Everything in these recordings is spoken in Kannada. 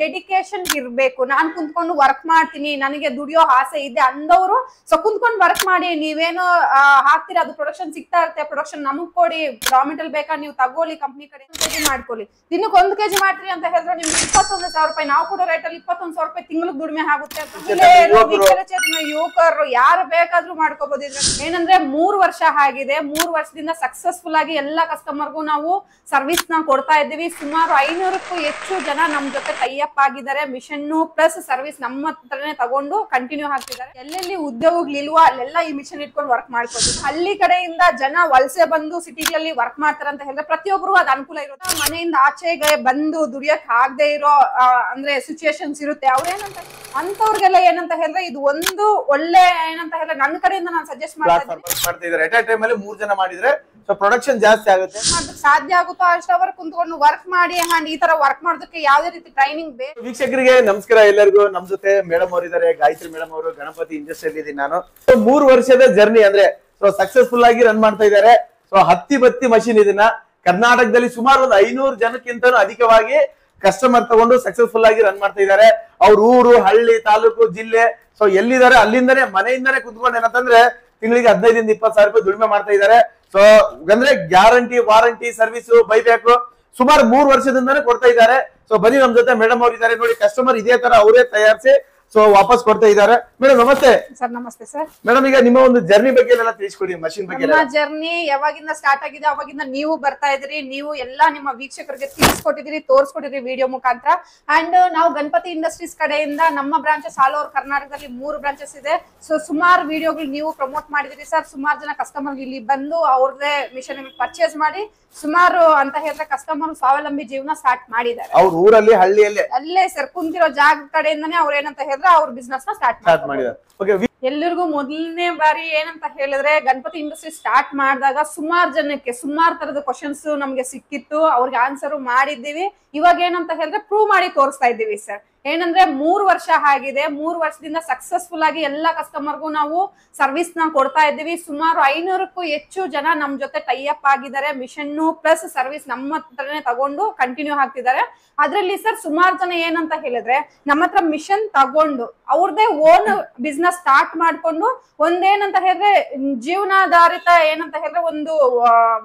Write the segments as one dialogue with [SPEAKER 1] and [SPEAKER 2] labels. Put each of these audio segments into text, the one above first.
[SPEAKER 1] ಡೆಡಿಕೇಶನ್ ಇರ್ಬೇಕು. ನಾನ್ ಕುಂತ್ಕೊಂಡು ವರ್ಕ್ ಮಾಡ್ತೀನಿ, ನನಗೆ ದುಡಿಯೋ ಆಸೆ ಇದೆ ಅಂದವರು ಸೊ ಕುಂತ್ಕೊಂಡು ವರ್ಕ್ ಮಾಡಿ. ನೀವೇನು ಹಾಕ್ತೀರಾ ಅದು ಪ್ರೊಡಕ್ಷನ್ ಸಿಗ್ತಾ ಇರುತ್ತೆ, ಪ್ರೊಡಕ್ಷನ್ ನಮಗ್ ಕೊಡಿ, ರಾ ಮೆಟೀರಿಯಲ್ ಬೇಕಾ ನೀವು ತಗೋಲಿ, ಕಂಪ್ನಿ ಕಡೆ ಕೆಜಿ ಮಾಡ್ಕೊಳ್ಳಿ. ದಿನಕ್ಕೆ 1 kg ಮಾಡ್ತೀರಿ ಅಂತ ಹೇಳಿದ್ರೆ ನಿಮ್ಗೆ 21,000 ರೂಪಾಯಿ, ನಾವು ಕೊಡೋ ರೇಟ್ ಅಲ್ಲಿ 21,000 ರೂಪಾಯಿ ತಿಂಗಳಿಗೆ ದುಡಿಮೆ ಆಗುತ್ತೆ. ಯುವಕರು ಯಾರು ಬೇಕಾದ್ರೂ ಮಾಡ್ಕೋಬಹುದು. ಏನಂದ್ರೆ 3 ವರ್ಷ ಆಗಿದೆ, 3 ವರ್ಷದಿಂದ ಸಕ್ಸಸ್ಫುಲ್ ಆಗಿ ಎಲ್ಲಾ ಕಸ್ಟಮರ್ಗೂ ನಾವು ಸರ್ವಿಸ್ ನ ಕೊಡ್ತಾ ಇದ್ದೀವಿ. ಸುಮಾರು 500ಕ್ಕೂ ಹೆಚ್ಚು ಜನ ನಮ್ ಜೊತೆ ಟೈಅಪ್ ಆಗಿದ್ದಾರೆ. ಮಿಷನ್ ಪ್ಲಸ್ ಸರ್ವಿಸ್ ನಮ್ಮ ಹತ್ರನೇ ತಗೊಂಡು ಕಂಟಿನ್ಯೂ ಆಗ್ತಿದ್ದಾರೆ. ಎಲ್ಲೆಲ್ಲಿ ಉದ್ಯೋಗಗಳಿಲ್ವಾ ಅಲ್ಲೆಲ್ಲ ಈ ಮಿಷನ್ ಇಟ್ಕೊಂಡು ವರ್ಕ್ ಮಾಡ್ಕೋದು. ಹಳ್ಳಿ ಕಡೆಯಿಂದ ಜನ ವಲಸೆ ಬಂದು ಸಿಟಿಗಳಲ್ಲಿ ವರ್ಕ್ ಮಾಡ್ತಾರೆ ಅಂತ ಹೇಳಿದ್ರೆ ಪ್ರತಿಯೊಬ್ರು ಅದ್ ಅನುಕೂಲ ಇರುತ್ತೆ. ಮನೆಯಿಂದ ಆಚೆಗೆ ಬಂದು ದುಡಿಯಕ್ ಆಗದೆ ಇರೋ ಅಂದ್ರೆ ಸಿಚುಯೇಷನ್ಸ್ ಇರುತ್ತೆ. ಅವ್ರೇನಂತ ಅಂತವ್ರಿಗೆಲ್ಲ ಏನಂತ ಹೇಳಿದ್ರೆ ಇದು ಒಂದು ಒಳ್ಳೆ ಏನಂತ ಹೇಳಿದ್ರೆ ನನ್ನ ಕಡೆಯಿಂದ ನಾನು ಸಜೆಸ್ಟ್
[SPEAKER 2] ಮಾಡ್ತಿದ್ದಾರೆ. ಎಟ್ ಎ ಟೈಮ್ ಅಲ್ಲಿ 3 ಜನ ಮಾಡಿದ್ರೆ ಸೊ ಪ್ರೊಡಕ್ಷನ್ ಜಾಸ್ತಿ ಆಗುತ್ತೆ.
[SPEAKER 1] ಸಾಧ್ಯ ಆಗುತ್ತೋ ಅಷ್ಟವರ್ ಕುಂತ್ಕೊಂಡು ವರ್ಕ್ ಮಾಡಿ ಈ ತರ ವರ್ಕ್ ಮಾಡೋದಕ್ಕೆ ಯಾವ್ದೇ ರೀತಿ ಟ್ರೈನಿಂಗ್ ಬೇಕು.
[SPEAKER 2] ವೀಕ್ಷಕರಿಗೆ ನಮಸ್ಕಾರ. ಎಲ್ಲರಿಗೂ ನಮ್ ಜೊತೆ ಮೇಡಮ್ ಅವರಿದ್ದಾರೆ, ಗಾಯತ್ರಿ ಮೇಡಮ್ ಅವರು. ಗಣಪತಿ ಇಂಡಸ್ಟ್ರಿಯಲ್ಲಿ ಇದ್ದೀನಿ ನಾನು. 3 ವರ್ಷದ ಜರ್ನಿ ಅಂದ್ರೆ ಸೊ ಸಕ್ಸಸ್ಫುಲ್ ಆಗಿ ರನ್ ಮಾಡ್ತಾ ಇದ್ದಾರೆ. ಸೊ ಹತ್ತಿ ಬತ್ತಿ ಮಷಿನ್ ಇದನ್ನ ಕರ್ನಾಟಕದಲ್ಲಿ ಸುಮಾರು ಒಂದು 500 ಜನಕ್ಕಿಂತನೂ ಅಧಿಕವಾಗಿ ಕಸ್ಟಮರ್ ತಗೊಂಡು ಸಕ್ಸಸ್ಫುಲ್ ಆಗಿ ರನ್ ಮಾಡ್ತಾ ಇದ್ದಾರೆ. ಅವ್ರ ಊರು, ಹಳ್ಳಿ, ತಾಲೂಕು, ಜಿಲ್ಲೆ ಸೊ ಎಲ್ಲಿದ್ದಾರೆ ಅಲ್ಲಿಂದಾನೆ ಮನೆಯಿಂದಾನೆ ಕುತ್ಕೊಂಡು ಏನಂತಂದ್ರೆ ತಿಂಗಳಿಗೆ 15 20 ಸಾವಿರ ರೂಪಾಯಿ ದುಡಿಮೆ ಮಾಡ್ತಾ ಇದ್ದಾರೆ. ಸೊ ಅಂದ್ರೆ ಗ್ಯಾರಂಟಿ, ವಾರಂಟಿ, ಸರ್ವಿಸ್, ಬೈಬ್ಯಾಕ್ ಸುಮಾರು 3 ವರ್ಷದಿಂದಾನೇ ಕೊಡ್ತಾ ಇದ್ದಾರೆ. ಸೊ ಬನ್ನಿ ನಮ್ ಜೊತೆ ಮೇಡಮ್ ಅವ್ರು ಇದ್ದಾರೆ. ನೋಡಿ ಕಸ್ಟಮರ್ ಇದೇ ತರ ಅವರೇ ತಯಾರಿಸಿ ಸೊ ವಾಪಸ್ ಕೊಡ್ತಾ ಇದ್ದಾರೆ. ಮೇಡಮ್ ನಮಸ್ತೆ.
[SPEAKER 1] ಸರ್ ನಮಸ್ತೆ ಸರ್.
[SPEAKER 2] ಮೇಡಮ್ ಈಗ ನಿಮ್ಮ ಒಂದು ಜರ್ನಿ ಬಗ್ಗೆ ಎಲ್ಲ ತಿಳಿಸ್ಕೊಡಿ. ಮಷಿನ್ ಬಗ್ಗೆ
[SPEAKER 1] ಜರ್ನಿ ಯಾವಾಗಿಂದ ಸ್ಟಾರ್ಟ್ ಆಗಿದೆ ಅವಾಗಿಂದ ನೀವು ಬರ್ತಾ ಇದ್ರಿ, ನೀವು ಎಲ್ಲಾ ನಿಮ್ಮ ವೀಕ್ಷಕರಿಗೆ ತಿಳಿಸ್ಕೊಟ್ಟಿದ್ರಿ, ತೋರ್ಸ್ಕೊಟ್ಟಿದ್ರಿ ವಿಡಿಯೋ ಮುಖಾಂತರ. ಅಂಡ್ ನಾವು ಗಣಪತಿ ಇಂಡಸ್ಟ್ರೀಸ್ ಕಡೆಯಿಂದ ನಮ್ಮ ಬ್ರಾಂಚಸ್ ಆಲ್ ಓವರ್ ಕರ್ನಾಟಕದಲ್ಲಿ 3 ಬ್ರಾಂಚಸ್ ಇದೆ. ಸೊ ಸುಮಾರು ವಿಡಿಯೋಗಳು ನೀವು ಪ್ರಮೋಟ್ ಮಾಡಿದಿರಿ ಸರ್. ಸುಮಾರು ಜನ ಕಸ್ಟಮರ್ ಇಲ್ಲಿ ಬಂದು ಅವ್ರದೇ ಮಿಷನ್ ಪರ್ಚೇಸ್ ಮಾಡಿ ಸುಮಾರು ಅಂತ ಹೇಳಿದ್ರೆ ಕಸ್ಟಮರ್ ಸ್ವಾವಲಂಬಿ ಜೀವನ ಸ್ಟಾರ್ಟ್ ಮಾಡಿದ್ದಾರೆ.
[SPEAKER 2] ಅವ್ರ ಊರಲ್ಲಿ, ಹಳ್ಳಿಯಲ್ಲಿ
[SPEAKER 1] ಅಲ್ಲೇ ಸರ್ ಕುಂತಿರೋ ಜಾಗ ಕಡೆಯಿಂದಾನೇ ಅವ್ರ ಏನಂತ ಹೇಳಿದ್ರೆ ಅವ್ರ ಬಿಸ್ನೆಸ್ ನ ಸ್ಟಾರ್ಟ್ ಮಾಡಿದ್ದಾರೆ. ಎಲ್ಲರಿಗೂ ಮೊದಲನೇ ಬಾರಿ ಏನಂತ ಹೇಳಿದ್ರೆ ಗಣಪತಿ ಇಂಡಸ್ಟ್ರಿ ಸ್ಟಾರ್ಟ್ ಮಾಡಿದಾಗ ಸುಮಾರು ಜನಕ್ಕೆ ಸುಮಾರು ತರದ ಕ್ವಶನ್ಸ್ ನಮ್ಗೆ ಸಿಕ್ಕಿತ್ತು. ಅವ್ರಿಗೆ ಆನ್ಸರ್ ಮಾಡಿದ್ದೀವಿ. ಇವಾಗ ಏನಂತ ಹೇಳಿದ್ರೆ ಪ್ರೂವ್ ಮಾಡಿ ತೋರಿಸ್ತಾ ಇದ್ದೀವಿ ಸರ್. ಏನಂದ್ರೆ 3 ವರ್ಷ ಆಗಿದೆ, 3 ವರ್ಷದಿಂದ ಸಕ್ಸಸ್ಫುಲ್ ಆಗಿ ಎಲ್ಲಾ ಕಸ್ಟಮರ್ಗೂ ನಾವು ಸರ್ವಿಸ್ ನ ಕೊಡ್ತಾ ಇದ್ದೀವಿ. ಸುಮಾರು 500ಕ್ಕೂ ಹೆಚ್ಚು ಜನ ನಮ್ ಜೊತೆ ಟೈಅಪ್ ಆಗಿದ್ದಾರೆ. ಮಿಷನ್ ಪ್ಲಸ್ ಸರ್ವಿಸ್ ನಮ್ಮ ಹತ್ರನೇ ತಗೊಂಡು ಕಂಟಿನ್ಯೂ ಆಗ್ತಿದ್ದಾರೆ. ಅದ್ರಲ್ಲಿ ಸರ್ ಸುಮಾರು ಜನ ಏನಂತ ಹೇಳಿದ್ರೆ ನಮ್ಮ ಹತ್ರ ಮಿಷನ್ ತಗೊಂಡು ಅವ್ರದೇ ಓನ್ ಬಿಸ್ನೆಸ್ ಸ್ಟಾರ್ಟ್ ಮಾಡ್ಕೊಂಡು ಒಂದೇನಂತ ಹೇಳಿದ್ರೆ ಜೀವನಾಧಾರಿತ ಏನಂತ ಹೇಳಿದ್ರೆ ಒಂದು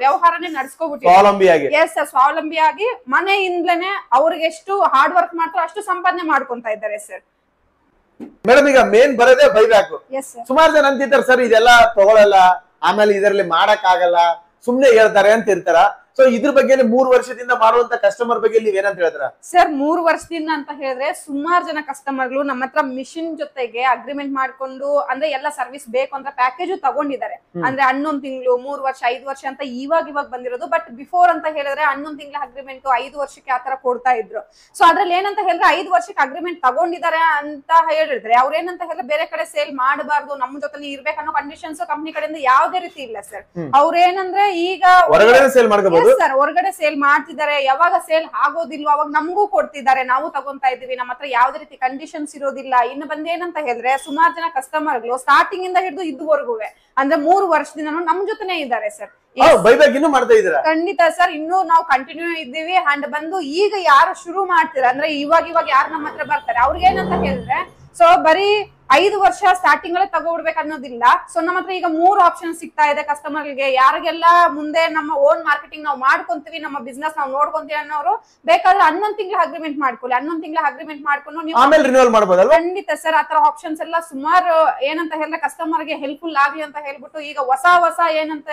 [SPEAKER 1] ವ್ಯವಹಾರನೇ ನಡ್ಸ್ಕೊಬಿಟ್ಟಿದ್ದಾರೆ. ಎಸ್ ಸರ್, ಸ್ವಾವಲಂಬಿಯಾಗಿ ಮನೆಯಿಂದಲೇ ಅವ್ರಿಗೆ ಎಷ್ಟು ಹಾರ್ಡ್ ವರ್ಕ್ ಮಾಡ್ತಾರೋ ಅಷ್ಟು ಸಂಪಾದನೆ ಮಾಡ್ಕೊಂತ ಇದ್ದಾರೆ ಸರ್.
[SPEAKER 2] ಮೇಡಮ್ ಈಗ ಮೇನ್ ಬರೋದೇ ಬೈಬ್ಯಾಕ್. ಸುಮಾರು ಜನ ಅಂತಿರ್ತಾರೆ ಸರ್ ಇದೆಲ್ಲ ತಗೊಳಲ್ಲ, ಆಮೇಲೆ ಇದರಲ್ಲಿ ಮಾಡಕ್ ಆಗಲ್ಲ, ಸುಮ್ನೆ ಹೇಳ್ತಾರೆ ಅಂತ ಇರ್ತಾರ. ಸೊ ಇದ್ರ ಬಗ್ಗೆ 3 ವರ್ಷದಿಂದ ಮಾಡುವಂತ ಕಸ್ಟಮರ್ ಬಗ್ಗೆ ನೀವ್ ಏನಂತ ಹೇಳ್ತಾರ
[SPEAKER 1] ಸರ್? 3 ವರ್ಷದಿಂದ ಅಂತ ಹೇಳಿದ್ರೆ ಸುಮಾರು ಜನ ಕಸ್ಟಮರ್ಗಳು ನಮ್ಮ ಹತ್ರ ಮಿಷಿನ್ ಜೊತೆಗೆ ಅಗ್ರಿಮೆಂಟ್ ಮಾಡ್ಕೊಂಡು ಅಂದ್ರೆ ಎಲ್ಲ ಸರ್ವಿಸ್ ಬೇಕು ಅಂತ ಪ್ಯಾಕೇಜ್ ತಗೊಂಡಿದ್ದಾರೆ. ಅಂದ್ರೆ 11 ತಿಂಗಳು, 3 ವರ್ಷ, 5 ವರ್ಷ ಅಂತ ಇವಾಗ ಬಂದಿರೋದು. ಬಟ್ ಬಿಫೋರ್ ಅಂತ ಹೇಳಿದ್ರೆ 11 ತಿಂಗಳ ಅಗ್ರಿಮೆಂಟ್ 5 ವರ್ಷಕ್ಕೆ ಆತರ ಕೊಡ್ತಾ ಇದ್ರು. ಸೊ ಅದ್ರಲ್ಲಿ ಏನಂತ ಹೇಳಿದ್ರೆ 5 ವರ್ಷಕ್ಕೆ ಅಗ್ರಿಮೆಂಟ್ ತಗೊಂಡಿದ್ದಾರೆ ಅಂತ ಹೇಳಿದ್ರೆ ಅವ್ರ ಏನಂತ ಹೇಳಿದ್ರೆ ಬೇರೆ ಕಡೆ ಸೇಲ್ ಮಾಡಬಾರ್ದು, ನಮ್ಮ ಜೊತೆ ಇರ್ಬೇಕನ್ನೋ ಕಂಡೀಷನ್ಸ್ ಕಂಪ್ನಿ ಕಡೆಯಿಂದ ಯಾವ್ದೇ ರೀತಿ ಇಲ್ಲ ಸರ್. ಅವ್ರೇನಂದ್ರೆ ಈಗ ಸರ್ ಹೊರಗಡೆ ಸೇಲ್ ಮಾಡ್ತಿದ್ದಾರೆ. ಯಾವಾಗ ಸೇಲ್ ಆಗೋದಿಲ್ವೋ ಅವಾಗ ನಮಗೂ ಕೊಡ್ತಿದ್ದಾರೆ, ನಾವು ತಗೊಂತಾ ಇದೀವಿ. ನಮ್ಮ ಹತ್ರ ಯಾವ್ದೇ ರೀತಿ ಕಂಡೀಷನ್ಸ್ ಇರೋದಿಲ್ಲ. ಇನ್ನು ಬಂದೇನಂತ ಹೇಳಿದ್ರೆ ಸುಮಾರು ಜನ ಕಸ್ಟಮರ್ಗಳು ಸ್ಟಾರ್ಟಿಂಗ್ ಇಂದ ಹಿಡಿದು ಇದುವರೆಗೂ ಅಂದ್ರೆ 3 ವರ್ಷದಿಂದ ನಮ್ ಜೊತೆನೆ ಇದ್ದಾರೆ ಸರ್. ಖಂಡಿತ ಸರ್, ಇನ್ನೂ ನಾವು ಕಂಟಿನ್ಯೂ ಇದ್ದೀವಿ. ಅಂಡ್ ಬಂದು ಈಗ ಯಾರು ಶುರು ಮಾಡ್ತೀರ ಅಂದ್ರೆ ಇವಾಗ ಯಾರು ನಮ್ಮ ಹತ್ರ ಬರ್ತಾರೆ ಅವ್ರಿಗೆ ಏನಂತ ಹೇಳಿದ್ರೆ ಸೊ ಬರೀ 5 ವರ್ಷ ಸ್ಟಾರ್ಟಿಂಗ್ ಅಲ್ಲೇ ತಗೋಬಿಡ್ಬೇಕು ಅನ್ನೋದಿಲ್ಲ. ಸೊ ನಮ್ಮ ಹತ್ರ ಈಗ 3 ಆಪ್ಷನ್ ಸಿಗ್ತಾ ಇದೆ ಕಸ್ಟಮರ್ಗೆ. ಯಾರಿಗೆಲ್ಲ ಮುಂದೆ ನಮ್ಮ ಓನ್ ಮಾರ್ಕೆಟಿಂಗ್ ನಾವು ಮಾಡ್ಕೊಂತೀವಿ, ನಮ್ಮ ಬಿಸ್ನೆಸ್ ನಾವು ನೋಡ್ಕೊಂತೀವಿ ಅನ್ನೋರು ಬೇಕಾದ್ರೆ 11 ತಿಂಗಳ ಅಗ್ರಿಮೆಂಟ್ ಮಾಡ್ಕೊಳ್ಳಿ. 11 ತಿಂಗಳ ಅಗ್ರಿಮೆಂಟ್ ಮಾಡ್ಕೊಂಡು ನೀವು ಖಂಡಿತ ಸರ್ ಆತರ ಆಪ್ಷನ್ಸ್ ಎಲ್ಲ ಸುಮಾರು ಏನಂತ ಹೇಳಿದ್ರೆ ಕಸ್ಟಮರ್ ಗೆ ಹೆಲ್ಪ್ಫುಲ್ ಆಗ್ಲಿ ಅಂತ ಹೇಳ್ಬಿಟ್ಟು ಈಗ ಹೊಸ ಏನಂತ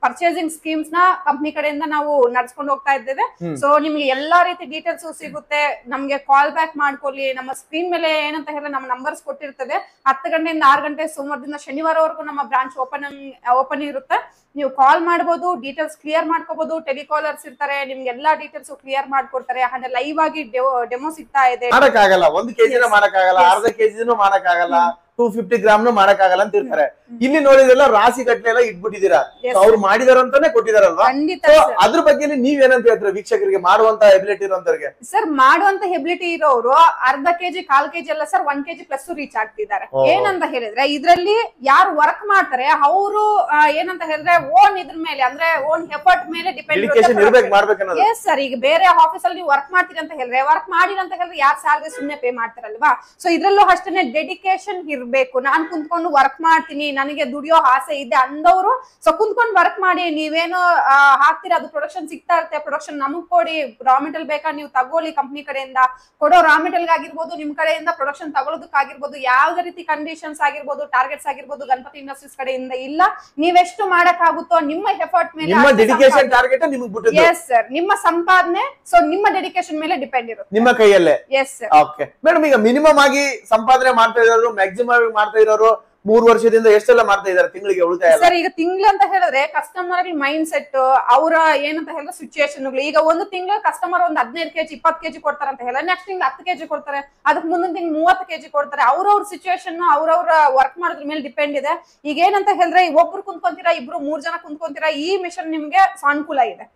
[SPEAKER 1] ಪರ್ಚೇಸಿಂಗ್ ಸ್ಕೀಮ್ಸ್ ನ ಕಂಪ್ನಿ ಕಡೆಯಿಂದ ನಾವು ನಡ್ಸ್ಕೊಂಡು ಹೋಗ್ತಾ ಇದ್ದೇವೆ. ಸೊ ನಿಮ್ಗೆ ಎಲ್ಲಾ ರೀತಿ ಡೀಟೇಲ್ಸ್ ಸಿಗುತ್ತೆ. ನಮ್ಗೆ ಕಾಲ್ ಬ್ಯಾಕ್ ಮಾಡ್ಕೊಳ್ಳಿ. ನಮ್ಮ ಸ್ಕ್ರೀನ್ ಮೇಲೆ ಏನಂತ ಹೇಳಿದ್ರೆ ನಮ್ಮ ನಂಬರ್ಸ್ ಕೊಟ್ಟಿರ್ತದೆ. 10 ಗಂಟೆಯಿಂದ 6 ಗಂಟೆ ಸೋಮವಾರದಿಂದ ಶನಿವಾರವರೆಗೂ ನಮ್ಮ ಬ್ರಾಂಚ್ ಓಪನ್ ಇರುತ್ತೆ. ನೀವು ಕಾಲ್ ಮಾಡಬಹುದು, ಡೀಟೇಲ್ಸ್ ಕ್ಲಿಯರ್ ಮಾಡ್ಕೋಬಹುದು. ಟೆಲಿಕಾಲರ್ಸ್ ಇರ್ತಾರೆ, ನಿಮ್ಗೆ ಎಲ್ಲಾ ಡೀಟೇಲ್ಸ್ ಕ್ಲಿಯರ್ ಮಾಡ್ಕೊಡ್ತಾರೆ. ಅಂದ್ರೆ ಲೈವ್ ಆಗಿ ಡೆಮೋ ಸಿಗ್ತಾ ಇದೆ.
[SPEAKER 2] 1 kg ಮಾಡಕ್ಕಾಗಲ್ಲ, ಅರ್ಧ kg ಮಾಡಕ್ಕಾಗಲ್ಲ, 250 ಗ್ರಾಮ್ ಮಾಡಕ್ಕಾಗಲ್ಲ ಅಂತ ಇರ್ತಾರೆ. ಇಲ್ಲಿ ನೋಡಿದ್ರೆಲ್ಲ ರಾಸಿ ಗಟ್ಲೆ ಎಲ್ಲ ಇಟ್ಬಿಟ್ಟಿದ್ದೀರಾ, ಅವ್ರು ಮಾಡಿದಾರ ಅಂತಾನೆ ಕೊಟ್ಟಿದಾರಲ್ವಾ? ಅದ್ರ ಬಗ್ಗೆ ನೀವೇನಂತ ಹೇಳ್ತೀರಾ ವೀಕ್ಷಕರಿಗೆ, ಮಾಡುವಂತ ಎಬಿಲಿಟಿ ಇರೋಂತವ್ರಿಗೆ?
[SPEAKER 1] ಸರ್ ಮಾಡುವಂತ ಎಬಿಲಿಟಿ ಇರೋರು ಅರ್ಧ ಕೆಜಿ 1/4 ಕೆಜಿ ಅಲ್ಲ ಸರ್ 1 ಕೆಜಿ ಪ್ಲಸ್ ರೀಚ್ ಆಗ್ತಿದ್ದಾರೆ. ಏನಂತ ಹೇಳಿದ್ರೆ ಇದ್ರಲ್ಲಿ ಯಾರು ವರ್ಕ್ ಮಾಡ್ತಾರೆ ಅವರು ಏನಂತ ಹೇಳಿದ್ರೆ ಓನ್ ಇದ್ರ ಮೇಲೆ ಅಂದ್ರೆ ಓನ್ ಎಫರ್ಟ್ ಮೇಲೆ ಡಿಪೆಂಡ್. ಎಸ್ ಸರ್, ಈಗ ಬೇರೆ ಆಫೀಸ್ ಅಲ್ಲಿ ನೀವು ವರ್ಕ್ ಮಾಡ್ತೀರಿ ಅಂತ ಹೇಳಿದ್ರೆ ವರ್ಕ್ ಮಾಡಿಲ್ಲ ಅಂತ ಹೇಳಿದ್ರೆ ಯಾರು ಸ್ಯಾಲರಿ ಸುಮ್ನೆ ಪೇ ಮಾಡ್ತಾರಲ್ವಾ? ಸೊ ಇದ್ರಲ್ಲೂ ಅಷ್ಟೇ ಡೆಡಿಕೇಶನ್ ಇರ್ಬೇಕು. ನಾನ್ ಕುಂತ್ಕೊಂಡು ವರ್ಕ್ ಮಾಡ್ತೀನಿ, ನನಗೆ ದುಡಿಯೋ ಆಸೆ ಇದೆ ಅಂದವರು ಸೊ ಕುಂತ್ಕೊಂಡು ವರ್ಕ್ ಮಾಡಿ. ನೀವೇನು ಹಾಕ್ತೀರಾ ಅದು ಪ್ರೊಡಕ್ಷನ್ ಸಿಗ್ತಾ ಇರುತ್ತೆ, ಪ್ರೊಡಕ್ಷನ್ ನಮಗ್ ಕೊಡಿ, ರಾ ಮೆಟೀರಿಯಲ್ ಬೇಕಾ ನೀವು ತಗೊಳ್ಳಿ, ಕಂಪ್ನಿ ಕಡೆಯಿಂದ ಕೊಡೋ ರಾ ಮೆಟೀರಿಯಲ್ ಆಗಿರ್ಬೋದು, ನಿಮ್ ಕಡೆಯಿಂದ ಪ್ರೊಡಕ್ಷನ್ ತಗೊಳ್ಳೋದಕ್ಕಾಗಿರ್ಬೋದು, ಯಾವ್ದೇ ರೀತಿ ಕಂಡೀಷನ್ಸ್ ಆಗಿರ್ಬೋದು, ಟಾರ್ಗೆಟ್ಸ್ ಆಗಿರ್ಬೋದು ಗಣಪತಿ ಇಂಡಸ್ಟ್ರೀಸ್ ಕಡೆಯಿಂದ ಇಲ್ಲ. ನೀವೆಷ್ಟು ಮಾಡಕ್ ಆಗುತ್ತೋ ನಿಮ್ಮ ಎಫರ್ಟ್ ಮೇಲೆ, ಎಸ್ ಸರ್, ನಿಮ್ಮ ಸಂಪಾದನೆ ಸೊ ನಿಮ್ಮ ಡೆಡಿಕೇಶನ್ ಮೇಲೆ ಡಿಪೆಂಡ್ ಇರುತ್ತೆ, ನಿಮ್ಮ ಕೈಯಲ್ಲೇ. Yes sir.
[SPEAKER 2] ಓಕೆ ಮೇಡಮ್, ಈಗ ಮಿನಿಮಮ್ ಆಗಿ ಸಂಪಾದನೆ ಮಾಡ್ತಾ ಇರೋರು, ಮ್ಯಾಕ್ಸಿಮಮ್ ಮಾಡ್ತಾ ಇರೋರು 3 ವರ್ಷದಿಂದ ಎಷ್ಟೆಲ್ಲ ಮಾಡ್ತಾ ಇದಾರೆ ತಿಂಗಳಿಗೆ ಉಳಿತಾಯ?
[SPEAKER 1] ಸರ್ ಈಗ ತಿಂಗಳು ಅಂತ ಹೇಳಿದ್ರೆ ಕಸ್ಟಮರ್ ಮೈಂಡ್ ಸೆಟ್ ಅವರ ಏನಂತ ಹೇಳಿದ್ರೆ ಸಿಚುಯೇಷನ್. ಈಗ ಒಂದು ತಿಂಗಳು ಕಸ್ಟಮರ್ ಒಂದು 15 ಕೆಜಿ 20 ಕೆಜಿ ಕೊಡ್ತಾರೆ ಅಂತ ಹೇಳಿದ್ರೆ ನೆಕ್ಸ್ಟ್ ತಿಂಗಳು 10 ಕೆಜಿ ಕೊಡ್ತಾರೆ, ಅದಕ್ಕೆ ಮುಂದಿನ ತಿಂಗಳು 30 ಕೆಜಿ ಕೊಡ್ತಾರೆ. ಅವ್ರವ್ರ ಸಿಚುಯೇಷನ್ ಅವ್ರವ್ರ ವರ್ಕ್ ಮಾಡೋದ್ರ ಮೇಲೆ ಡಿಪೆಂಡ್ ಇದೆ. ಈಗ ಏನಂತ ಹೇಳಿದ್ರೆ ಒಬ್ರು ಕುಂತ್ಕೊಂತೀರಾ, 2-3 ಜನ ಕುಂತ್ಕೊಂತೀರಾ, ಈ ಮಿಷನ್ ನಿಮ್ಗೆ ಅನುಕೂಲ ಇದೆ.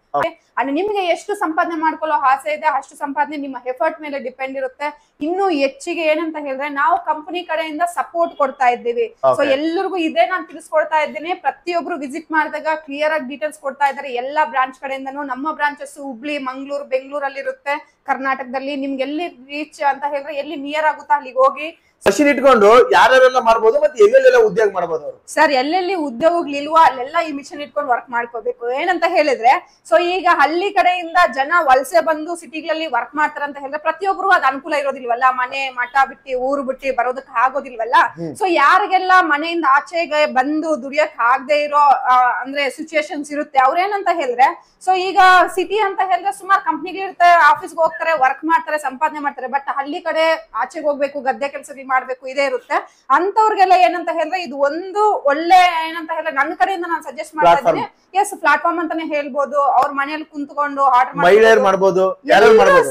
[SPEAKER 1] ಅಂಡ್ ನಿಮ್ಗೆ ಎಷ್ಟು ಸಂಪಾದನೆ ಮಾಡ್ಕೊಳ್ಳೋ ಆಸೆ ಇದೆ ಅಷ್ಟು ಸಂಪಾದನೆ ನಿಮ್ಮ ಎಫರ್ಟ್ ಮೇಲೆ ಡಿಪೆಂಡ್ ಇರುತ್ತೆ. ಇನ್ನು ಹೆಚ್ಚಿಗೆ ಏನಂತ ಹೇಳಿದ್ರೆ ನಾವು ಕಂಪನಿ ಕಡೆಯಿಂದ ಸಪೋರ್ಟ್ ಕೊಡ್ತಾ ಇದ್ದೀವಿ. ಸೊ ಎಲ್ಲರಿಗೂ ಇದೇ ನಾನು ತಿಳಿಸ್ಕೊಡ್ತಾ ಇದ್ದೇನೆ. ಪ್ರತಿಯೊಬ್ರು ವಿಸಿಟ್ ಮಾಡಿದಾಗ ಕ್ಲಿಯರ್ ಆಗಿ ಡೀಟೇಲ್ಸ್ ಕೊಡ್ತಾ ಇದ್ದಾರೆ ಎಲ್ಲಾ ಬ್ರಾಂಚ್ ಕಡೆಯಿಂದನೂ. ನಮ್ಮ ಬ್ರಾಂಚಸ್ ಹುಬ್ಳಿ, ಮಂಗಳೂರು, ಬೆಂಗಳೂರಲ್ಲಿ ಇರುತ್ತೆ ಕರ್ನಾಟಕದಲ್ಲಿ. ನಿಮ್ಗೆ ಎಲ್ಲಿ ರೀಚ್ ಅಂತ ಹೇಳಿದ್ರೆ ಎಲ್ಲಿ ನಿಯರ್ ಆಗುತ್ತಾ ಅಲ್ಲಿಗೆ ಹೋಗಿ
[SPEAKER 2] ಮಷಿನ್ ಇಟ್ಕೊಂಡು ಯಾರೆಲ್ಲ ಮಾಡ್ಬೋದು ಮತ್ತೆ ಎಲ್ಲೆಲ್ಲೆಲ್ಲ ಉದ್ಯೋಗ ಮಾಡಬಹುದು ಅವರು?
[SPEAKER 1] ಸರ್ ಎಲ್ಲೆಲ್ಲಿ ಉದ್ಯೋಗಗಳಿಲ್ವಾ ಅಲ್ಲೆಲ್ಲ ಈ ಮಿಷನ್ ಇಟ್ಕೊಂಡು ವರ್ಕ್ ಮಾಡ್ಕೋಬೇಕು. ಏನಂತ ಹೇಳಿದ್ರೆ ಸೊ ಈಗ ಹಳ್ಳಿ ಕಡೆಯಿಂದ ಜನ ವಲಸೆ ಬಂದು ಸಿಟಿಗಳಲ್ಲಿ ವರ್ಕ್ ಮಾಡ್ತಾರ ಅಂತ ಹೇಳಿದ್ರೆ ಪ್ರತಿಯೊಬ್ರು ಅದ್ ಅನುಕೂಲ ಇರೋದಿಲ್ವಲ್ಲ, ಮನೆ ಮಠ ಬಿಟ್ಟು ಊರು ಬಿಟ್ಟು ಬರೋದಕ್ಕೆ ಆಗೋದಿಲ್ವಲ್ಲ. ಸೊ ಯಾರಿಗೆಲ್ಲ ಮನೆಯಿಂದ ಆಚೆಗೆ ಬಂದು ದುಡಿಯಕ್ ಆಗದೆ ಇರೋ ಅಂದ್ರೆ ಸಿಚುಯೇಷನ್ಸ್ ಇರುತ್ತೆ, ಅವ್ರೇನಂತ ಹೇಳಿದ್ರೆ ಸೊ ಈಗ ಸಿಟಿ ಅಂತ ಹೇಳಿದ್ರೆ ಸುಮಾರು ಕಂಪ್ನಿಗಳಿರುತ್ತೆ, ಆಫೀಸ್ಗೆ ಹೋಗ್ತಾರೆ, ವರ್ಕ್ ಮಾಡ್ತಾರೆ, ಸಂಪಾದನೆ ಮಾಡ್ತಾರೆ. ಬಟ್ ಹಳ್ಳಿ ಕಡೆ ಆಚೆಗೆ ಹೋಗ್ಬೇಕು, ಗದ್ದೆ ಕೆಲಸಗಳು ಮಾಡ್ಬೇಕು, ಇದೇ ಇರುತ್ತೆ. ಅಂತವ್ರಿಗೆಲ್ಲ ಏನಂತ ಹೇಳಿದ್ರೆ ಇದು ಒಂದು ಒಳ್ಳೆ ಏನಂತ ಹೇಳಿದ್ರೆ ನನ್ನ ಕಡೆಯಿಂದ ನಾನು ಸಜೆಸ್ಟ್ ಮಾಡ್ತಾ ಇದ್ದೀನಿ. ಎಸ್, ಪ್ಲಾಟ್ಫಾರ್ಮ್ ಅಂತಾನೆ ಹೇಳ್ಬೋದು. ಅವ್ರ ಮನೆಯಲ್ಲಿ ಕುಂತ್ಕೊಂಡು ಆರ್ಡರ್
[SPEAKER 2] ಮಾಡಬಹುದು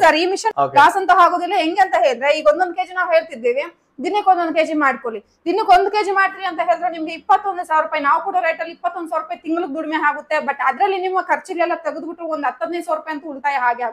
[SPEAKER 1] ಸರ್. ಈ ಮಿಷನ್ ಲಾಸ್ ಅಂತ ಆಗೋದಿಲ್ಲ. ಹೆಂಗೆ ಅಂತ ಹೇಳಿದ್ರೆ ಈಗ 1 ಕೆಜಿ ನಾವು ಹೇಳ್ತಿದ್ದೀವಿ, ದಿನಕ್ಕೆ 1 ಕೆಜಿ ಮಾಡ್ಕೊಳ್ಳಿ. ದಿನಕ್ಕೆ 1 ಕೆಜಿ ಮಾಡ್ತೀರಿ ಅಂತ ಹೇಳಿದ್ರೆ ನಿಮ್ಗೆ 21,000 ರೂಪಾಯಿ, ನಾವು ಕೊಡೋ ರೇಟ್ ಅಲ್ಲಿ 21,000 ರೂಪಾಯಿ ತಿಂಗಳಿಗೆ ದುಡಿಮೆ ಆಗುತ್ತೆ. ಬಟ್ ಅದ್ರಲ್ಲಿ ನಿಮ್ಮ ಖರ್ಚಿಗೆಲ್ಲ ತೆಗೆದ್ಬಿಟ್ಟು ಒಂದು 15,000 ರೂಪಾಯಿ ಅಂತ ಉಳಿತಾಯ ಹಾಗೆ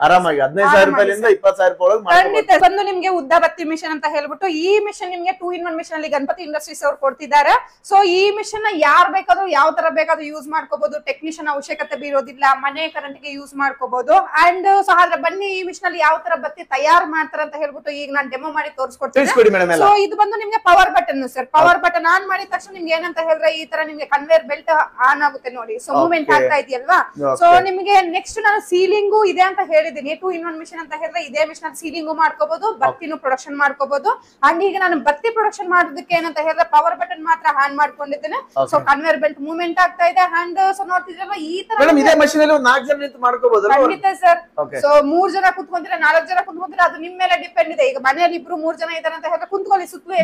[SPEAKER 1] ಖಂಡಿತ ಬಂದು ನಿಮ್ಗೆ ಉದ್ದ ಬತ್ತಿ ಮಿಷನ್ ಅಂತ ಹೇಳ್ಬಿಟ್ಟು ಈ ಮಿಷನ್ ನಿಮ್ಗೆ 2-in-1 ಮಿಷನ್ ಅಲ್ಲಿ ಗಣಪತಿ ಇಂಡಸ್ಟ್ರೀಸ್ ಅವ್ರು ಕೊಡ್ತಿದ್ದಾರೆ. ಸೊ ಈ ಮಿಷನ್ ನ ಯಾರ್ ಬೇಕಾದ್ರೂ ಯಾವ ತರ ಬೇಕಾದ್ರೂ ಯೂಸ್ ಮಾಡ್ಕೋಬಹುದು, ಟೆಕ್ನಿಷಿಯನ್ ಅವಶ್ಯಕತೆ ಬೀರೋದಿಲ್ಲ, ಮನೆ ಕರೆಂಟ್ ಗೆ ಯೂಸ್ ಮಾಡ್ಕೋಬಹುದು. ಅಂಡ್ ಸೊ ಆದ್ರೆ ಬನ್ನಿ ಈ ಮಿಷನ್ ಅಲ್ಲಿ ಯಾವ ತರ ಬತ್ತಿ ತಯಾರು ಮಾಡ್ತಾರೆ ಅಂತ ಹೇಳ್ಬಿಟ್ಟು ಈಗ ನಾನು ಡೆಮೋ ಮಾಡಿ ತೋರಿಸ್ಕೊಡ್ತೀನಿ. ಸೊ ಇದು ಬಂದು ನಿಮ್ಗೆ power button sir. Power button on ಮಾಡಿದ ತಕ್ಷಣ ನಿಮ್ಗೆ ಏನಂತ ಹೇಳಿದ್ರೆ ಈ ತರ ನಿಮ್ಗೆ ಕನ್ವೇರ್ ಬೆಲ್ಟ್ ಆನ್ ಆಗುತ್ತೆ ನೋಡಿ. ಸೊ ಮೂವ್ಮೆಂಟ್ ಆಗ್ತಾ ಇದೆಯಲ್ವಾ. ಸೊ ನಿಮ್ಗೆ ನೆಕ್ಸ್ಟ್ ನಾನು ಸೀಲಿಂಗು ಇದೆ ಅಂತ ಹೇಳಿದೀನಿ. 2-in-1 ಮಿಷನ್ ಅಂತ ಹೇಳಿದ್ರೆ ಇದೇ ಮಿಷನ್ ಸೀಲಿಂಗು ಮಾಡ್ಕೋಬಹುದು, ಬತ್ತಿನೂ ಪ್ರೊಡಕ್ಷನ್ ಮಾಡ್ಕೋಬಹುದು. ಅಂಡ್ ಈಗ ನಾನು ಬತ್ತಿ ಪ್ರೊಡಕ್ಷನ್ ಮಾಡೋದಕ್ಕೆ ಏನಂತ ಹೇಳಿದ್ರೆ ಪವರ್ ಬಟನ್ ಮಾತ್ರ ಆನ್ ಮಾಡ್ಕೊಂಡಿದ್ದೇನೆ. ಸೊ ಕನ್ವೇರ್ ಬೆಲ್ಟ್ ಮೂವ್ಮೆಂಟ್ ಆಗ್ತಾ ಇದೆ. ಅಂಡ್ ಸೊ ನೋಡ್ತಿದ್ರಲ್ಲ ಈ ತರ
[SPEAKER 2] ಇದೇ ಮಿಷನ್ ಅಲ್ಲಿ 4 ಜನ ನಿಂತು ಮಾಡ್ಕೋಬಹುದು.
[SPEAKER 1] ಖಂಡಿತ ಸರ್. ಸೊ 3 ಜನ ಕುತ್ಕೊಂತೀರಾ, 4 ಜನ ಕುತ್ಕೊಂತೀರಾ, ಅದು ನಿಮ್ ಮೇಲೆ ಡಿಪೆಂಡ್ ಇದೆ. ಈಗ ಮನೆಯಲ್ಲಿ 2-3 ಜನ ಇದಾರೆ ಅಂತ ಹೇಳಿದ್ರೆ ಕುಂತ್ಕೊಳ್ಳಿ, ಸುತ್ತಲೂ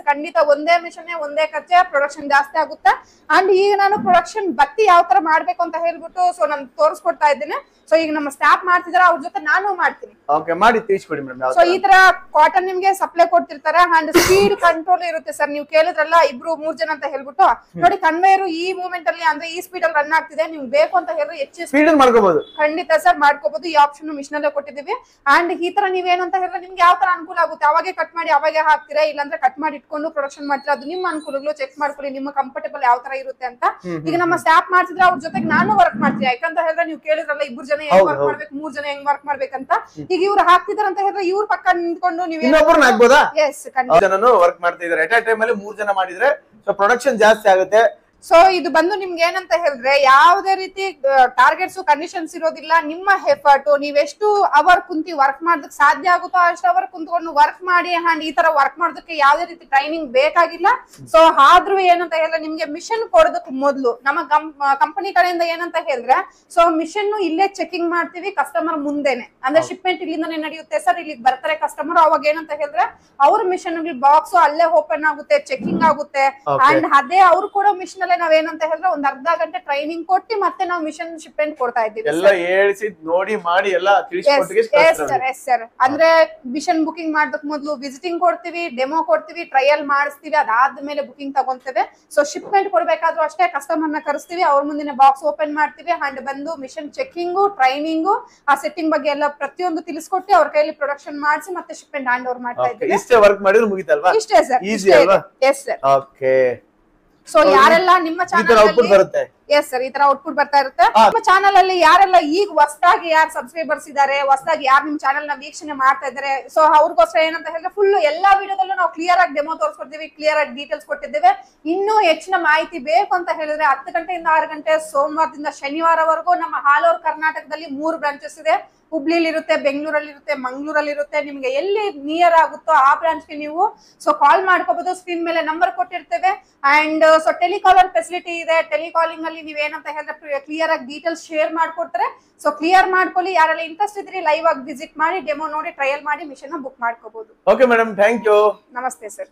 [SPEAKER 1] ಖಂಡಿತ ಒಂದೇ ಮಿಷನ್ ಒಂದೇ ಖರ್ಚೆ, ಪ್ರೊಡಕ್ಷನ್ ಜಾಸ್ತಿ ಆಗುತ್ತೆ. ಅಂಡ್ ಈಗ ನಾನು ಪ್ರೊಡಕ್ಷನ್ ಬತ್ತಿ ಯಾವ ತರ ಮಾಡ್ಬೇಕು ಅಂತ ಹೇಳ್ಬಿಟ್ಟು ಸೊ ನಾನು ತೋರಿಸ್ಕೊಡ್ತಾ ಇದ್ದೇನೆ. ಸೊ ಈಗ ನಮ್ಮ ಸ್ಟಾಫ್ ಮಾಡ್ತಿದಾರೆ, ಅವ್ರ ಜೊತೆ ನಾನು ಮಾಡ್ತೀನಿ. ಸೊ ಈ ತರ ಕಾಟನ್ ನಿಮ್ಗೆ ಸಪ್ಲೈ ಕೊಡ್ತಿರ್ತಾರೆ. ಅಂಡ್ ಸ್ಪೀಡ್ ಕಂಟ್ರೋಲ್ ಇರುತ್ತೆ ಸರ್. ನೀವು ಕೇಳಿದ್ರಲ್ಲ 2-3 ಜನ ಅಂತ ಹೇಳ್ಬಿಟ್ಟು ನೋಡಿ, ಕನ್ವೇರು ಈ ಮೂವ್ಮೆಂಟ್ ಅಲ್ಲಿ ಅಂದ್ರೆ ಈ ಸ್ಪೀಡ್ ಅಲ್ಲಿ ರನ್ ಆಗ್ತಿದೆ. ನೀವು ಬೇಕು ಅಂತ ಹೇಳಿದ್ರೆ ಹೆಚ್ಚು ಸ್ಪೀಡ್ ಮಾಡ್ಕೋಬಹುದು. ಖಂಡಿತ ಸರ್ ಮಾಡ್ಕೋಬಹುದು. ಈ ಆಪ್ಷನ್ ಮಿಷನ್ ಅಲ್ಲೇ ಕೊಟ್ಟಿದ್ದೀವಿ. ಅಂಡ್ ಈ ತರ ನೀವೇನಂತ ಹೇಳಿದ್ರೆ ನಿಮ್ಗೆ ಯಾವ ತರ ಅನುಕೂಲ ಆಗುತ್ತೆ ಅವಾಗೆ ಕಟ್ ಮಾಡಿ ಅವಾಗೆ ಹಾಕ್ತೀರಾ, ಇಲ್ಲಾಂದ್ರೆ ಕಟ್ ಮಾಡಿ ಇಟ್ಕೊಂಡು ಪ್ರೊಡಕ್ಷನ್ ಮಾಡ್ತೀರಾ. ಅದು ನಿಮ್ಮ ಅನುಕೂಲಗಳು ಚೆಕ್ ಮಾಡ್ಕೊಳ್ಳಿ, ನಿಮ್ಮ ಕಂಫರ್ಟೇಬಲ್ ಯಾವ ತರ ಇರುತ್ತೆ ಅಂತ. ಈಗ ನಮ್ಮ ಸ್ಟಾಫ್ ಮಾಡ್ತಿದ್ರೆ ಅವ್ರ ಜೊತೆಗೆ ನಾನು ವರ್ಕ್ ಮಾಡ್ತೀನಿ. ಯಾಕಂತ ಹೇಳಿದ್ರೆ ನೀವು ಕೇಳಿದ್ರಲ್ಲ 2 ಜನ ಹೆಂಗ್ ವರ್ಕ್ ಮಾಡ್ಬೇಕು, 3 ಜನ ಹೆಂಗ್ ವರ್ಕ್ ಮಾಡ್ಬೇಕಂತ. ಈಗ ಇವ್ರು ಹಾಕ್ತಿದಾರೆ ಅಂತ ಹೇಳಿದ್ರೆ ಇವ್ರ ಪಕ್ಕ ನಿಂತ್ಕೊಂಡು ನೀವು ಎಸ್
[SPEAKER 2] ವರ್ಕ್ ಮಾಡ್ತಿದ್ದಾರೆ. ಎಟ್ ಅ ಟೈಮ್ ಅಲ್ಲಿ 3 ಜನ ಮಾಡಿದ್ರೆ ಸೊ ಪ್ರೊಡಕ್ಷನ್ ಜಾಸ್ತಿ ಆಗುತ್ತೆ.
[SPEAKER 1] ಸೊ ಇದು ಬಂದು ನಿಮ್ಗೆ ಏನಂತ ಹೇಳಿದ್ರೆ ಯಾವುದೇ ರೀತಿ ಟಾರ್ಗೆಟ್ಸ್ ಕಂಡೀಷನ್ಸ್ ಇರೋದಿಲ್ಲ. ನಿಮ್ಮ ಎಫರ್ಟ್ ನೀವೆಷ್ಟು ಅವರ್ ಕುಂತಿ ವರ್ಕ್ ಮಾಡೋದಕ್ಕೆ ಸಾಧ್ಯ ಆಗುತ್ತೋ ಅಷ್ಟು ಅವರ್ ಕುಂತ್ಕೊಂಡು ವರ್ಕ್ ಮಾಡಿ. ಅಂಡ್ ಈ ತರ ವರ್ಕ್ ಮಾಡೋದಕ್ಕೆ ಯಾವುದೇ ರೀತಿ ಟ್ರೈನಿಂಗ್ ಬೇಕಾಗಿಲ್ಲ. ಸೊ ಆದ್ರೂ ಏನಂತ ಹೇಳಿದ್ರೆ ನಿಮ್ಗೆ ಮಿಷನ್ ಕೊಡೋದಕ್ಕೆ ಮೊದಲು ನಮ್ಮ ಕಂಪನಿ ಕಡೆಯಿಂದ ಏನಂತ ಹೇಳಿದ್ರೆ ಸೊ ಮಿಷನ್ ಇಲ್ಲೇ ಚೆಕಿಂಗ್ ಮಾಡ್ತೀವಿ ಕಸ್ಟಮರ್ ಮುಂದೆನೆ. ಅಂದ್ರೆ ಶಿಪ್ಮೆಂಟ್ ಇಲ್ಲಿಂದಾನೆ ನಡೆಯುತ್ತೆ ಸರ್. ಇಲ್ಲಿಗೆ ಬರ್ತಾರೆ ಕಸ್ಟಮರ್, ಅವಾಗ ಏನಂತ ಹೇಳಿದ್ರೆ ಅವ್ರ ಮಿಷನ್ ಬಾಕ್ಸ್ ಅಲ್ಲೇ ಓಪನ್ ಆಗುತ್ತೆ, ಚೆಕಿಂಗ್ ಆಗುತ್ತೆ. ಅಂಡ್ ಅದೇ ಅವ್ರು ಕೊಡೋ ಮಿಷನ್ ಆದ್ಮೇಲೆ ನಾವೇನಂತ ಹೇಳಿದ್ರೆ ಒಂದ್ ಅರ್ಧ ಗಂಟೆ ಟ್ರೈನಿಂಗ್ ಕೊಟ್ಟು ಮತ್ತೆ ನಾವು ಮಿಷನ್ ಶಿಪ್ಮೆಂಟ್ ಕೊಡ್ತಾ ಇದ್ದೀವಿ
[SPEAKER 2] ಎಲ್ಲ ಹೇಳ್ಸಿ ನೋಡಿ ಮಾಡಿ ಎಲ್ಲ
[SPEAKER 1] ಸರ್. ಅಂದ್ರೆ ಮಿಷನ್ ಬುಕಿಂಗ್ ಮಾಡೋದಕ್ ಮೊದಲು ವಿಸಿಟಿಂಗ್ ಕೊಡ್ತೀವಿ, ಡೆಮೋ ಕೊಡ್ತೀವಿ, ಟ್ರಯಲ್ ಮಾಡಿಸ್ತೀವಿ, ಅದಾದ್ಮೇಲೆ ಬುಕಿಂಗ್ ತಗೊಂತೇವೆ. ಸೊ ಶಿಪ್ಮೆಂಟ್ ಕೊಡ್ಬೇಕಾದ್ರೂ ಅಷ್ಟೇ ಕಸ್ಟಮರ್ ನ ಕರೆಸ್ತೀವಿ, ಅವ್ರ ಮುಂದಿನ ಬಾಕ್ಸ್ ಓಪನ್ ಮಾಡ್ತೀವಿ, ಅಂಡ್ ಬಂದು ಮಿಷನ್ ಚೆಕಿಂಗು, ಟ್ರೈನಿಂಗು, ಆ ಸೆಟ್ಟಿಂಗ್ ಬಗ್ಗೆ ಎಲ್ಲ ಪ್ರತಿಯೊಂದು ತಿಳಿಸ್ಕೊಟ್ಟು ಅವ್ರ ಕೈಲಿ ಪ್ರೊಡಕ್ಷನ್ ಮಾಡಿಸಿ ಮತ್ತೆ ಶಿಪ್ಮೆಂಟ್ ಹ್ಯಾಂಡ್ ಓವರ್ ಮಾಡ್ತಾ ಇದ್ದೀವಿ.
[SPEAKER 2] ಇಷ್ಟೇ ವರ್ಕ್ ಮಾಡಿದ್ರೆ ಮುಗಿತಲ್ವಾ?
[SPEAKER 1] ಇಷ್ಟೇ ಸರ್.
[SPEAKER 2] ಈಸಿ ಅಲ್ವಾ?
[SPEAKER 1] Yes sir.
[SPEAKER 2] ಓಕೆ.
[SPEAKER 1] ಸೊ ಯಾರೆಲ್ಲ ನಿಮ್ಮ ಚಾನಲ್
[SPEAKER 2] ಔಟ್ಪುಟ್ ಬರುತ್ತೆ?
[SPEAKER 1] ಎಸ್ ಸರ್, ಈ ತರ ಔಟ್ಪುಟ್ ಬರ್ತಾ ಇರುತ್ತೆ. ನಮ್ಮ ಚಾನಲ್ ಅಲ್ಲಿ ಯಾರೆಲ್ಲ ಈಗ ಹೊಸದಾಗಿ ಯಾರು ಸಬ್ಸ್ಕ್ರೈಬರ್ಸ್ ಇದಾರೆ, ಹೊಸದಾಗಿ ಯಾರು ನಿಮ್ ಚಾನಲ್ ನ ವೀಕ್ಷಣೆ ಮಾಡ್ತಾ ಇದಾರೆ, ಸೊ ಅವ್ರಿಗೋಸ್ಕರ ಏನಂತ ಹೇಳಿದ್ರೆ ಫುಲ್ ಎಲ್ಲಾ ವಿಡಿಯೋದಲ್ಲೂ ನಾವು ಕ್ಲಿಯರ್ ಆಗಿ ಡೆಮೋ ತೋರಿಸ್ಕೊಡ್ತೀವಿ, ಕ್ಲಿಯರ್ ಆಗಿ ಡೀಟೇಲ್ಸ್ ಕೊಟ್ಟಿದ್ದೇವೆ. ಇನ್ನೂ ಹೆಚ್ಚಿನ ಮಾಹಿತಿ ಬೇಕು ಅಂತ ಹೇಳಿದ್ರೆ 10 ಗಂಟೆಯಿಂದ 6 ಗಂಟೆ ಸೋಮವಾರದಿಂದ ಶನಿವಾರವರೆಗೂ ನಮ್ಮ ಆಲ್ ಓವರ್ ಕರ್ನಾಟಕದಲ್ಲಿ 3 ಬ್ರಾಂಚಸ್ ಇದೆ. ಹುಬ್ಳಿಲಿ ಇರುತ್ತೆ, ಬೆಂಗಳೂರಲ್ಲಿ ಇರುತ್ತೆ, ಮಂಗಳೂರಲ್ಲಿ ಇರುತ್ತೆ. ನಿಮ್ಗೆ ಎಲ್ಲಿ ನಿಯರ್ ಆಗುತ್ತೋ ಆ ಬ್ರಾಂಚ್ಗೆ ನೀವು ಸೊ ಕಾಲ್ ಮಾಡ್ಕೋಬಹುದು. ಸ್ಕ್ರೀನ್ ಮೇಲೆ ನಂಬರ್ ಕೊಟ್ಟಿರ್ತೇವೆ. ಅಂಡ್ ಸೊ ಟೆಲಿಕಾಲರ್ ಫೆಸಿಲಿಟಿ ಇದೆ. ಟೆಲಿಕಾಲಿಂಗ್ ಅಲ್ಲಿ ನೀವ್ ಏನಂತ ಹೇಳಿದ್ರೆ ಕ್ಲಿಯರ್ ಆಗಿ ಡೀಟೇಲ್ಸ್ ಶೇರ್ ಮಾಡ್ಕೊಡ್ತಾರೆ. ಸೊ ಕ್ಲಿಯರ್ ಮಾಡ್ಕೊಳ್ಳಿ. ಯಾರೆಲ್ಲ ಇಂಟ್ರೆಸ್ಟ್ ಇದ್ರಿ ಲೈವ್ ಆಗಿ ವಿಸಿಟ್ ಮಾಡಿ, ಡೆಮೋ ನೋಡಿ, ಟ್ರಯಲ್ ಮಾಡಿ ಮಿಷನ್ ನ ಬುಕ್ ಮಾಡ್ಕೋಬಹುದು.
[SPEAKER 2] Okay madam, thank you.
[SPEAKER 1] ನಮಸ್ತೆ ಸರ್.